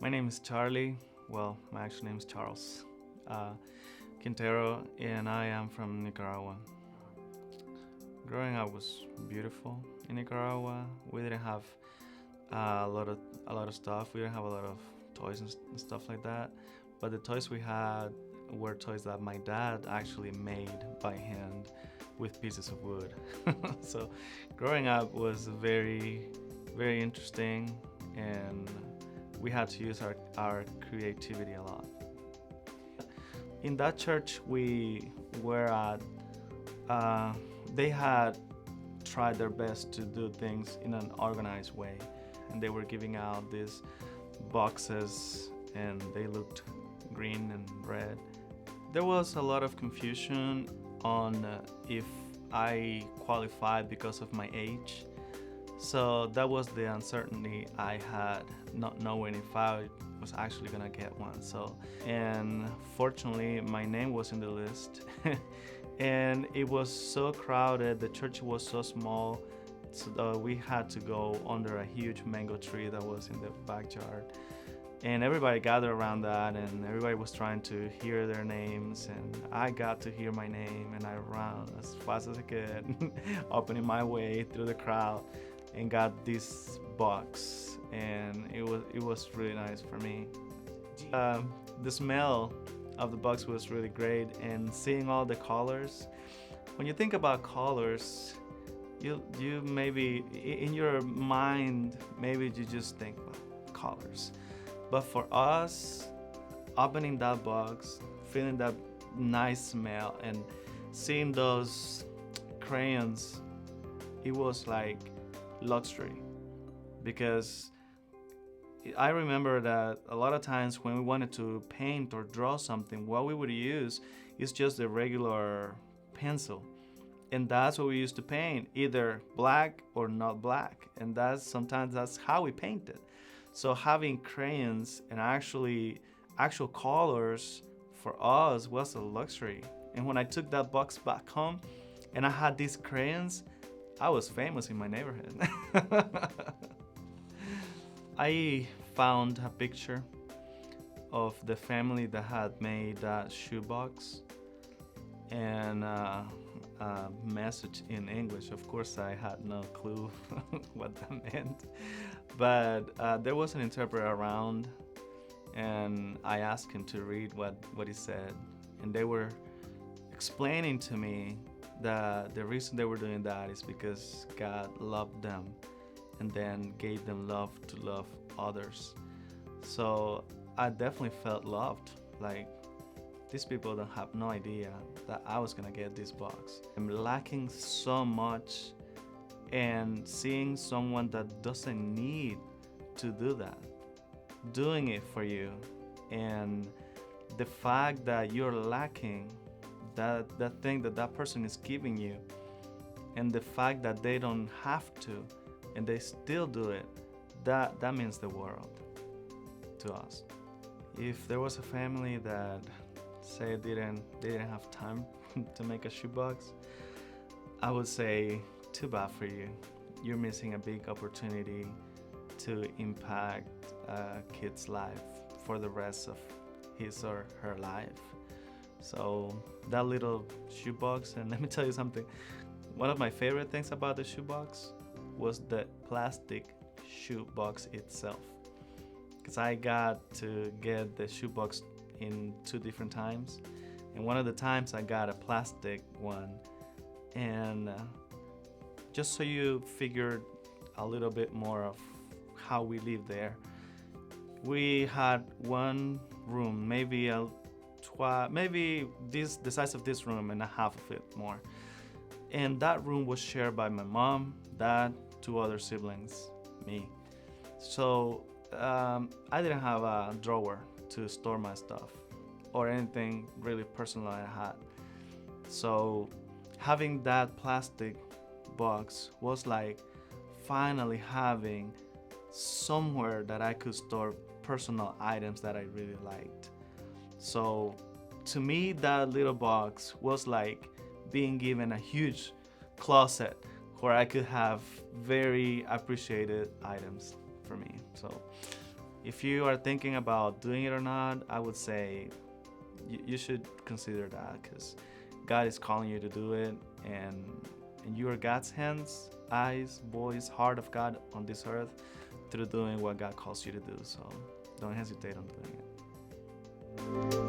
My name is Charlie. Well, my actual name is Charles uh, Quintero, and I am from Nicaragua. Growing up was beautiful in Nicaragua. We didn't have a lot of stuff. We didn't have a lot of toys and stuff like that. But the toys we had were toys that my dad actually made by hand with pieces of wood. So, growing up was very, very interesting, and we had to use our creativity a lot. In that church we were at, uh, they had tried their best to do things in an organized way, and they were giving out these boxes, and they looked green and red. There was a lot of confusion on if I qualified because of my age. So that was the uncertainty I had, not knowing if I was actually gonna get one. And fortunately, my name was in the list, and it was so crowded. The church was so small, so we had to go under a huge mango tree that was in the backyard. And everybody gathered around that, and everybody was trying to hear their names. And I got to hear my name, and I ran as fast as I could, opening my way through the crowd, and got this box. And it was really nice for me. The smell of the box was really great, and seeing all the colors. When you think about colors, you maybe in your mind maybe you just think about colors, but for us, opening that box, feeling that nice smell, and seeing those crayons, it was like luxury. Because I remember that a lot of times when we wanted to paint or draw something, what we would use is just a regular pencil. And that's what we used to paint, either black or not black. And that's how we painted. So having crayons and actual colors for us was a luxury. And when I took that box back home and I had these crayons, I was famous in my neighborhood. I found a picture of the family that had made that shoebox, and a message in English. Of course, I had no clue what that meant, but there was an interpreter around, and I asked him to read what he said, and they were explaining to me that the reason they were doing that is because God loved them and then gave them love to love others. So I definitely felt loved. Like, these people don't have no idea that I was gonna get this box. I'm lacking so much, and seeing someone that doesn't need to do that, doing it for you, and the fact that you're lacking that thing that person is giving you, and the fact that they don't have to and they still do it, that means the world to us. If there was a family that say they didn't have time to make a shoebox, I would say too bad for you. You're missing a big opportunity to impact a kid's life for the rest of his or her life. So that little shoebox, and let me tell you something. One of my favorite things about the shoebox was the plastic shoebox itself, because I got to get the shoebox in two different times, and one of the times I got a plastic one. And just so you figured a little bit more of how we live there, we had one room, maybe the size of this room and a half of it more. And that room was shared by my mom, dad, two other siblings, me. So I didn't have a drawer to store my stuff or anything really personal I had. So having that plastic box was like finally having somewhere that I could store personal items that I really liked. So to me, that little box was like being given a huge closet where I could have very appreciated items for me. So if you are thinking about doing it or not, I would say you should consider that, because God is calling you to do it, and you are God's hands, eyes, voice, heart of God on this earth through doing what God calls you to do. So don't hesitate on doing it.